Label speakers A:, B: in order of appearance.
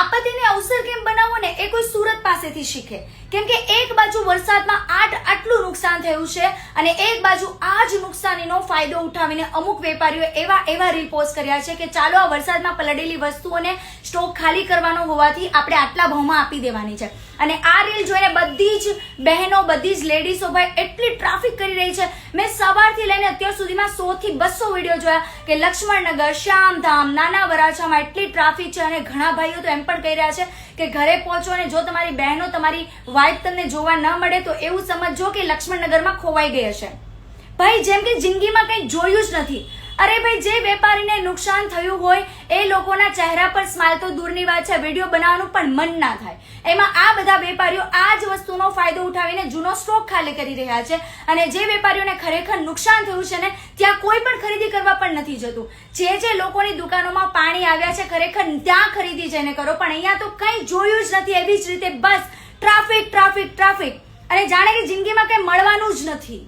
A: આપત્તિને અવસર કેમ બનાવવો ને એ કોઈ સુરત પાસેથી શીખે, કેમ કે એક બાજુ વરસાદમાં આટલું નુકસાન થયું છે અને એક બાજુ આ જ નુકસાનીનો ફાયદો ઉઠાવીને અમુક વેપારીઓ એવા રીલ પોસ્ટ કર્યા છે કે ચાલો આ વરસાદમાં પલળેલી વસ્તુઓને સ્ટોક ખાલી કરવાનો હોવાથી આપણે આટલા ભાવમાં આપી દેવાની છે. અને આ રીલ જોઈને બધી જ બહેનો, બધી જ લેડીઝો ભાઈ એટલી ટ્રાફિક કરી રહી છે. મેં સવારથી લઈને અત્યાર સુધીમાં 100 થી 200 વિડીયો જોયા કે લક્ષ્મણનગર, શ્યામધામ, નાના વરાછામાં એટલી ટ્રાફિક છે. અને ઘણા ભાઈઓ તો એમ પણ કહી રહ્યા છે કે ઘરે પહોંચો અને જો તમારી બહેનો, તમારી વાઇફ તમને જોવા ન મળે તો એવું સમજો કે લક્ષ્મણનગરમાં ખોવાઈ ગઈ હશે. ભાઈ જેમ કે જિંદગીમાં કંઈ જોયું જ નથી. અરે ભાઈ, જે વેપારીને નુકસાન થયું હોય એ લોકોના ચહેરા પર સ્માઇલ તો દૂરની વાત છે, વિડીયો બનાવવાનું પણ મન ના થાય. એમાં આ બધા વેપારીઓ આ જ વસ્તુનો ફાયદો ઉઠાવીને જૂનો સ્ટોક ખાલી કરી રહ્યા છે. અને જે વેપારીઓને ખરેખર નુકસાન થયું છે ને ત્યાં કોઈ પણ ખરીદી કરવા પણ નથી જતું. જે લોકોની દુકાનોમાં પાણી આવ્યા છે ખરેખર ત્યાં ખરીદી જઈને કરો, પણ અહીંયા તો કંઈ જોયું જ નથી. એવી જ રીતે બસ ટ્રાફિક ટ્રાફિક ટ્રાફિક, અને જાણે કે જિંદગીમાં કંઈ મળવાનું જ નથી.